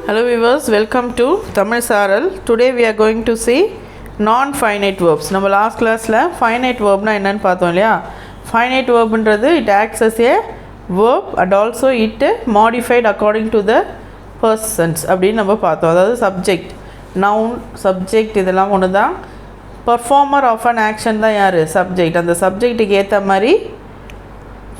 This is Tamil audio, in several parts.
Hello viewers, welcome to Tamil Saral. Today we are going to see non-finite verbs. நம்ம last classல finite verbனா என்னன்னு பார்த்தோம் இல்லையா? Finite verbன்றது it acts as a verb and also it modified according to the persons அப்படின்னு நம்ம பார்த்தோம். அதாவது subject, noun, subject இதெல்லாம் ஒன்று தான். Performer of an action தான் யார்? Subject. அந்த subjectக்கு ஏற்ற மாதிரி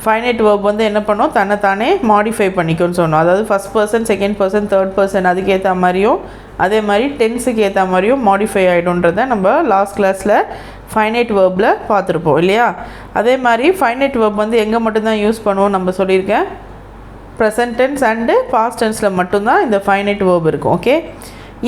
ஃபைனைட் வேர்ப் வந்து என்ன பண்ணோம், தன்னைத்தானே மாடிஃபை பண்ணிக்கோன்னு சொன்னோம். அதாவது first person, second person, third person அதுக்கு ஏற்ற மாதிரியும் அதே மாதிரி டென்ஸுக்கு ஏற்ற மாதிரியும் மாடிஃபை ஆகிடும்ன்றதை நம்ம லாஸ்ட் கிளாஸில் ஃபைனைட் வேர்பில் பார்த்துருப்போம் இல்லையா. அதே மாதிரி ஃபைனைட் வேர்ப் வந்து எங்கே மட்டும்தான் யூஸ் பண்ணுவோம் நம்ம சொல்லியிருக்கேன், ப்ரெசன்ட் டென்ஸ் அண்டு பாஸ்ட் டென்ஸில் மட்டும்தான் இந்த ஃபைனைட் வேர்ப் இருக்கும். ஓகே,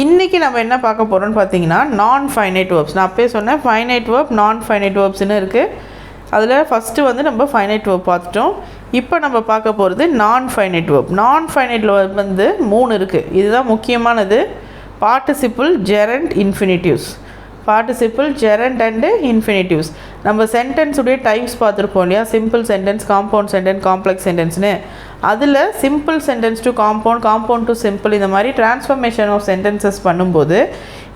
இன்றைக்கி நம்ம என்ன பார்க்க போகிறோம்னு பார்த்தீங்கன்னா நான் ஃபைனைட் வேர்ப்ஸ். நான் அப்பயே சொன்னேன் ஃபைனைட் வேர்ப், நான் ஃபைனைட் வேர்ப்ஸ்னு இருக்குது. அதில் ஃபஸ்ட்டு வந்து நம்ம ஃபைனைட் வேர்ப் பார்த்துட்டோம். இப்போ நம்ம பார்க்க போகிறது non finite verb. Non finite verb வந்து 3 இருக்குது. இதுதான் முக்கியமானது. Participle, gerund, infinitives. Participle, gerund and infinitives. நம்ம சென்டென்ஸுடைய டைப்ஸ் பார்த்துருப்போம் இல்லையா, simple sentence, compound sentence, complex சென்டென்ஸ்னு. அதில் simple sentence to compound, compound to simple, இந்த மாதிரி டிரான்ஸ்ஃபர்மேஷன் ஆஃப் சென்டென்சஸ் பண்ணும்போது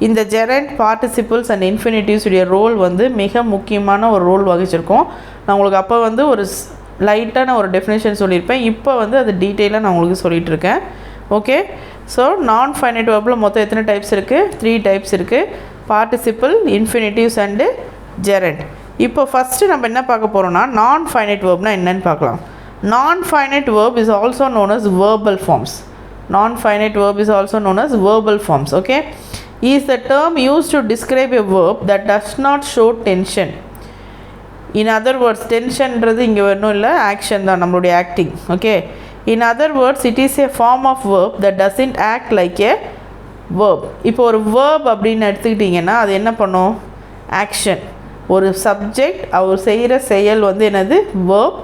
இந்த ஜெரண்ட், பார்ட்டிசிபிள்ஸ் அண்ட் இன்ஃபினிட்டிவ்ஸ் உடைய ரோல் வந்து மிக முக்கியமான ஒரு ரோல் வகிச்சிருக்கோம். நான் உங்களுக்கு அப்போ வந்து ஒரு லைட்டான ஒரு டெஃபினேஷன் சொல்லியிருப்பேன். இப்போ வந்து அது டீட்டெயிலாக நான் உங்களுக்கு சொல்லிகிட்டு இருக்கேன். ஓகே, ஸோ நான் ஃபைனைட் வேர்பில் மொத்தம் எத்தனை டைப்ஸ் இருக்குது? 3 டைப்ஸ் இருக்குது. Participle, infinitives and gerund. இப்போ ஃபஸ்ட்டு நம்ம என்ன பார்க்க போகிறோம்னா நான் ஃபைனைட் வேர்ப்னா என்னன்னு பார்க்கலாம். நான் finite verb is also known as verbal forms. நான் finite verb is also known as verbal forms. Okay, is the term used to describe a verb that does not show tension. In other words, tensionன்றது இங்கே ஒன்றும் இல்லை, ஆக்ஷன் தான், நம்மளுடைய acting. Okay, in other words it is a form of verb that doesn't act like a verb. இப்போ ஒரு verb அப்படின்னு எடுத்துக்கிட்டிங்கன்னா அது என்ன பண்ணும்? ஆக்ஷன். ஒரு சப்ஜெக்ட் அவர் செய்கிற செயல் வந்து என்னது? verb.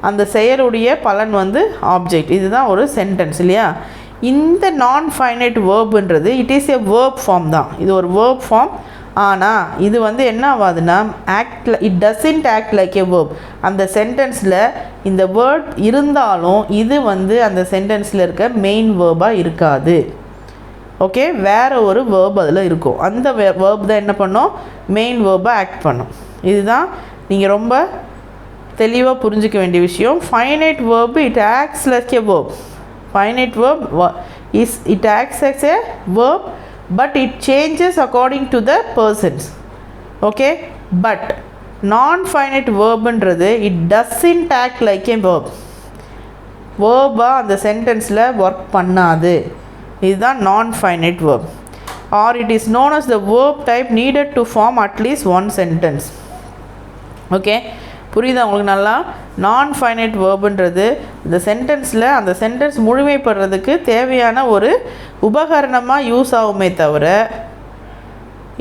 அந்த செயலுடைய பலன் வந்து ஆப்ஜெக்ட். இதுதான் ஒரு சென்டென்ஸ் இல்லையா. இந்த நான் ஃபைனைட் வேர்புன்றது it is a verb form தான். இது ஒரு வேர்ப் ஃபார்ம். ஆனால் இது வந்து என்ன ஆகாதுன்னா it doesn't act like a verb. அந்த சென்டென்ஸில் இந்த வேர்ட் இருந்தாலும் இது வந்து அந்த சென்டென்ஸில் இருக்க மெயின் வேர்பாக இருக்காது. ஓகே, வேறு ஒரு வேர்ப் அதில் இருக்கும். அந்த வேர்ப் தான் என்ன பண்ணும்? மெயின் வேர்பாக ஆக்ட் பண்ணும். இதுதான் நீங்கள் ரொம்ப தெளிவாக புரிஞ்சிக்க வேண்டிய விஷயம். Finite verb it acts like a verb. Finite verb is it acts as a verb but it changes according to the persons. Okay, but non-finite verb ன்றது it doesn't act like a verb. verb அந்த சென்டென்ஸில் ஒர்க் பண்ணாது. இதுதான் non-finite verb, or it is known as the verb type needed to form at least one sentence. Okay, புரியுதா உங்களுக்கு நல்லா? நான் ஃபைனைட் வேர்புன்றது இந்த சென்டென்ஸில் அந்த சென்டென்ஸ் முழுமைப்படுறதுக்கு தேவையான ஒரு உபகரணமாக யூஸ் ஆகுமே தவிர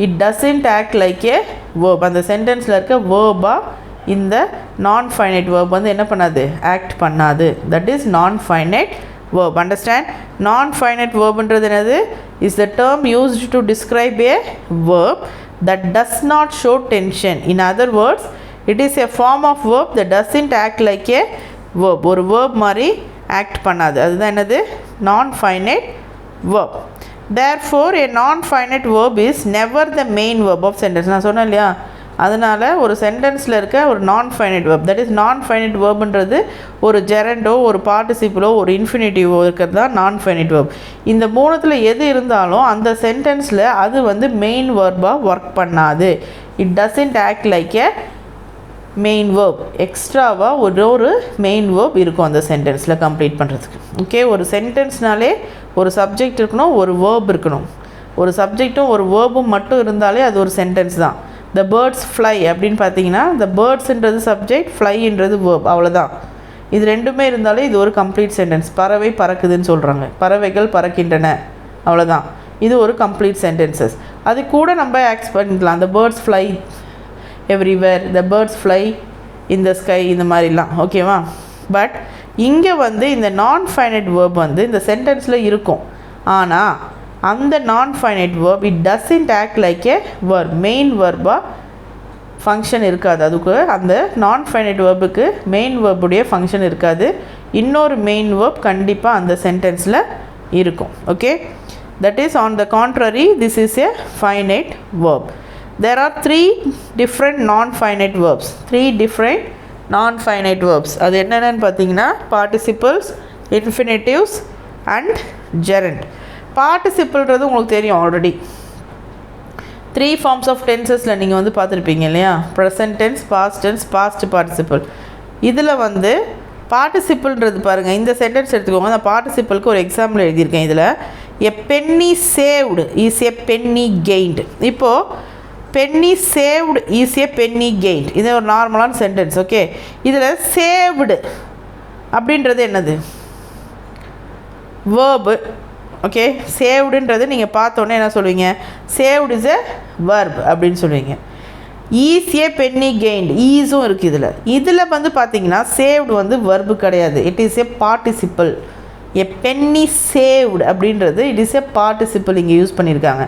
it doesn't act like a verb. அந்த சென்டென்ஸில் இருக்க வேர்பாக இந்த நான் ஃபைனைட் வேர்ப் வந்து என்ன பண்ணாது? ஆக்ட் பண்ணாது. தட் இஸ் நான் ஃபைனைட் வேர்ப். அண்டர்ஸ்டாண்ட்? நான் ஃபைனைட் வேர்புன்றது என்னது? Is the term used to describe A verb that does not show tension. In other words it is a form of verb that doesn't act like a verb. ஒரு verb மாதிரி ஆக்ட் பண்ணாது. அதுதான் என்னது? நான் finite verb. therefore a non finite verb is never the main verb of sentence. நான் சொன்னேன் இல்லையா, அதனால் ஒரு சென்டென்ஸில் இருக்க ஒரு நான் ஃபைனைட் வேர்ப், தட் இஸ் நான் ஃபைனைட் வேர்புன்றது ஒரு ஜெரண்டோ, ஒரு பார்ட்டிசிபிளோ, ஒரு இன்ஃபினிட்டிவோ இருக்கிறது தான் நான் ஃபைனைட் வேர்ப். இந்த 3த்தில் எது இருந்தாலும் அந்த சென்டென்ஸில் அது வந்து மெயின் வேர்பாக ஒர்க் பண்ணாது. It doesn't act like a main verb. எக்ஸ்ட்ராவாக ஒரு மெயின் வேர்ப் இருக்கும் அந்த சென்டென்ஸில் கம்ப்ளீட் பண்ணுறதுக்கு. ஓகே, ஒரு சென்டென்ஸ்னாலே ஒரு சப்ஜெக்ட் இருக்கணும், ஒரு வேர்ப் இருக்கணும். ஒரு சப்ஜெக்டும் ஒரு வேர்பும் மட்டும் இருந்தாலே அது ஒரு சென்டென்ஸ் தான். த பேர்ட்ஸ் ஃப்ளை அப்படின்னு பார்த்தீங்கன்னா த பேர்ட்ஸுன்றது சப்ஜெக்ட், ஃப்ளைன்றது வேர்ப், அவ்வளோதான். இது ரெண்டுமே இருந்தாலே இது ஒரு கம்ப்ளீட் சென்டென்ஸ். பறவை பறக்குதுன்னு சொல்கிறாங்க, பறவைகள் பறக்கின்றன, அவ்வளோதான். இது ஒரு கம்ப்ளீட் சென்டென்சஸ். அது கூட நம்ம ஆக்ட் பண்ணிக்கலாம். த birds fly everywhere, the birds fly in the sky, இந்த மாதிரிலாம். ஓகேவா? பட் இங்கே வந்து இந்த நான் ஃபைனைட் வேர்ப் வந்து இந்த சென்டென்ஸில் இருக்கும். ஆனால் அந்த non finite verb it doesn't act like a verb. Main வேர்பாக ஃபங்க்ஷன் இருக்காது. அதுக்கு அந்த நான் ஃபைனைட் வேர்புக்கு மெயின் வேர்புடைய ஃபங்க்ஷன் இருக்காது. இன்னொரு மெயின் வேர்ப் கண்டிப்பாக அந்த சென்டென்ஸில் இருக்கும். Okay, that is on the contrary this is a finite verb. There are three different non-finite verbs. Three different non-finite verbs. அது என்னென்னு பார்த்தீங்கன்னா participles, infinitives and gerund. Participleன்றது உங்களுக்கு தெரியும் ஆல்ரெடி. த்ரீ ஃபார்ம்ஸ் ஆஃப் டென்சஸில் நீங்கள் வந்து பார்த்துருப்பீங்க இல்லையா? Present tense, past tense, past participle. இதில் வந்து பார்ட்டிசிபிள்ன்றது பாருங்கள், இந்த சென்டென்ஸ் எடுத்துக்கோங்க. அந்த பார்ட்டிசிபிளுக்கு ஒரு எக்ஸாம்பிள் எழுதியிருக்கேன். இதில் a penny saved is a penny gained. இப்போது penny saved is a penny gained, இது ஒரு நார்மலான சென்டென்ஸ். ஓகே, இதில் சேவ்டு அப்படின்றது என்னது? வேர்பு. ஓகே, சேவ்டுன்றது நீங்கள் பார்த்தோன்னே என்ன சொல்லுவீங்க? சேவ்டு இஸ் எ verb அப்படின்னு சொல்லுவீங்க. ஈஸ் ஏ பென்னி கெயின்ட், ஈஸும் இருக்குது. இதில் வந்து பார்த்தீங்கன்னா சேவ்டு வந்து verb கிடையாது, it is a participle. A penny saved அப்படின்றது இட் இஸ் எ பார்ட்டிசிபிள் இங்கே யூஸ் பண்ணியிருக்காங்க.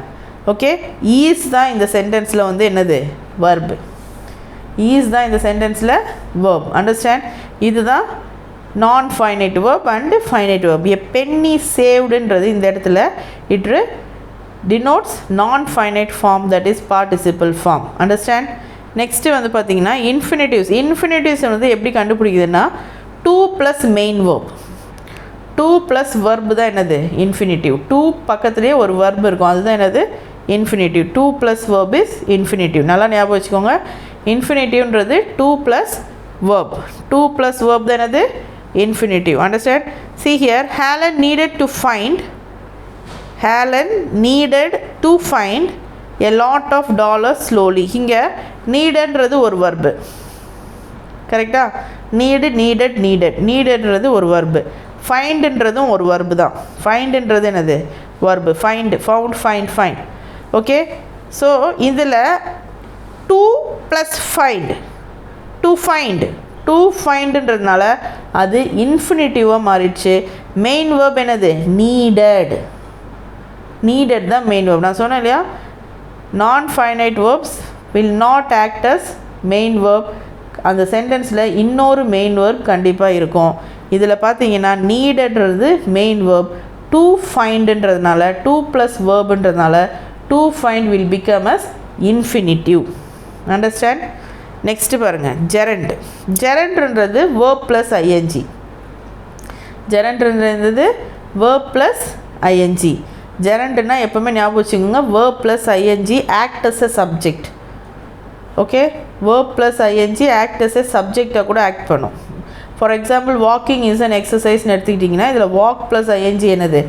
ஓகே, ஈஸ் தான் இந்த சென்டென்ஸில் வந்து என்னது? verb. ஈஸ் தான் இந்த சென்டென்ஸில் verb. அண்டர்ஸ்டாண்ட்? இதுதான் non-finite verb and finite verb. A penny savedன்றது இந்த இடத்துல it denotes non-finite form, that is participle form. Understand? Next வந்து பார்த்தீங்கன்னா infinitives. Infinitives வந்து எப்படி கண்டுபிடிக்குதுன்னா 2 plus main verb. 2 plus verb தான் என்னது? infinitive. 2 பக்கத்துலேயே ஒரு verb இருக்கும், அதுதான் என்னது? infinitive. 2 plus verb is infinitive. நல்லா ஞாபகம் வச்சுக்கோங்க. Infinitiveன்றது 2 plus verb. 2 plus verb தான் என்னது? infinitive. Understand? See here, Helen needed to find a lot of dollars slowly. இங்கே neededன்றது ஒரு verb. கரெக்டா? neededன்றது ஒரு verb. findன்றதும் ஒரு verb தான். findன்றது என்னது? verb. found, find. Okay, so இதில் 2 plus find, to findன்றதுனால அது இன்ஃபினிட்டிவாக மாறிடுச்சு. மெயின் வேர்ப் என்னது? நீடட் தான் மெயின் வேர்ப். நான் சொன்னேன் இல்லையா, non finite verbs will not act as main verb. அந்த சென்டென்ஸில் இன்னொரு மெயின் வேர்ப் கண்டிப்பாக இருக்கும். இதில் பார்த்தீங்கன்னா நீடட்ன்றது மெயின் வேர்ப். டு ஃபைண்டுன்றதுனால 2 + வேர்புன்றதுனால to find will become as infinitive. Understand? Next பாருங்கள், ஜெரண்ட்ன்றது verb plus ing. ஜெரண்ட்ன்றது verb plus ing. ஜெரண்ட்னா எப்போவுமே ஞாபகம் வச்சுக்கோங்க, verb plus ing act as a subject. Okay, verb plus ing act as a subjectை கூட ஆக்ட் பண்ணும். For example walking is an எக்ஸசைஸ்னு எடுத்துக்கிட்டிங்கன்னா இதில் வாக் ப்ளஸ் ing என்னது?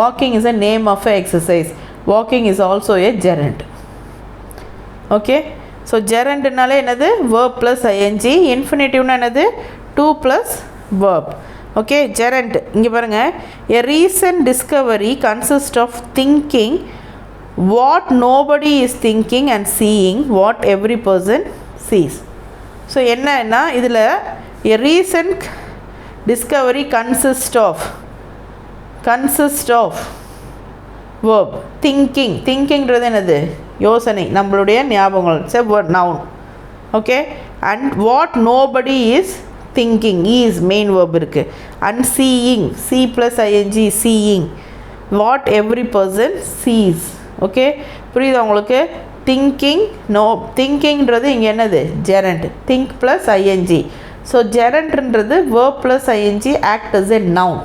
Walking is a name of a exercise. Walking is also a gerund. Okay, so ஜெரண்ட்னாலே என்னது? verb plus ing. இன்ஃபினிட்டிவ்னா என்னது? 2 plus verb. ஓகே, ஜெரண்ட் இங்கே பாருங்கள், a recent discovery consists of thinking what nobody is thinking and seeing what every person sees. So என்னன்னா இதில் a recent discovery consists of verb. திங்கிங்கிறது என்னது? யோசனை, நம்மளுடைய ஞாபகங்கள். It's a word, noun. Okay, and what nobody is thinking is main verb இருக்குது. And seeing, C plus ING, seeing. What every person sees. Okay, புரியுதா உங்களுக்கு? திங்கிங்கிறது இங்கே என்னது? Gerund. Think plus ING. So ஜெரண்ட்ன்றது verb plus ing act as a noun.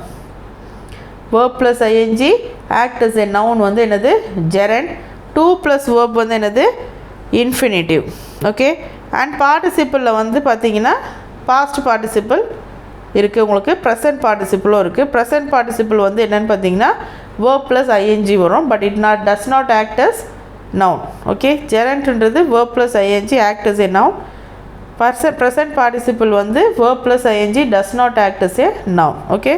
verb plus ing act as a noun வந்து என்னது? ஜெரண்ட். 2 plus verb வந்து என்னது? இன்ஃபினிட்டிவ். ஓகே, அண்ட் பார்ட்டிசிபிளில் வந்து பார்த்தீங்கன்னா பாஸ்ட் பார்ட்டிசிபிள் இருக்குது உங்களுக்கு, ப்ரெசன்ட் பார்ட்டிசிபிளும் இருக்குது. ப்ரெசன்ட் பார்ட்டிசிபிள் வந்து என்னென்னு பார்த்தீங்கன்னா verb plus ing வரும், but does not act as noun. Okay, ஜெரண்ட்ன்றது verb plus ing act as a noun. Present participle வந்து verb plus ing does not act as a noun. Okay,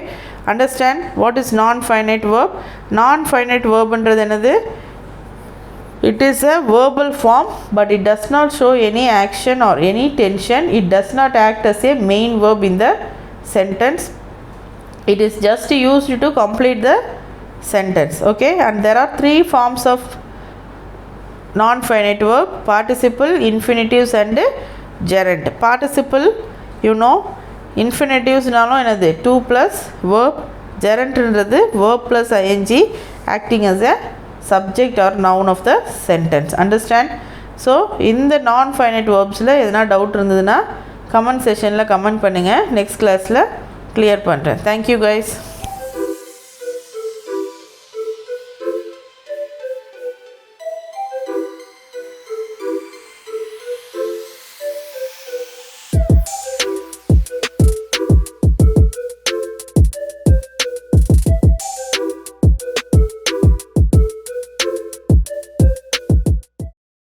understand what is non-finite verb? Non-finite வேர்ப்ன்றது என்னது? It is a verbal form but it does not show any action or any tension. It does not act as a main verb in the sentence. It is just used to complete the sentence. Okay, and there are 3 forms of non-finite verb: participle, infinitives and gerund. Participle, you know, infinitives நாலும் என்னது? 2 plus verb. gerundன்றது verb plus ing acting as a subject or noun of the sentence. Understand? So இந்த நான் ஃபைனைட் வேர்ப்ஸில் எதனா டவுட் இருந்ததுன்னா கமெண்ட் செஷனில் கமெண்ட் பண்ணுங்கள். நெக்ஸ்ட் கிளாஸில் கிளியர் பண்ணுறேன். Thank you guys.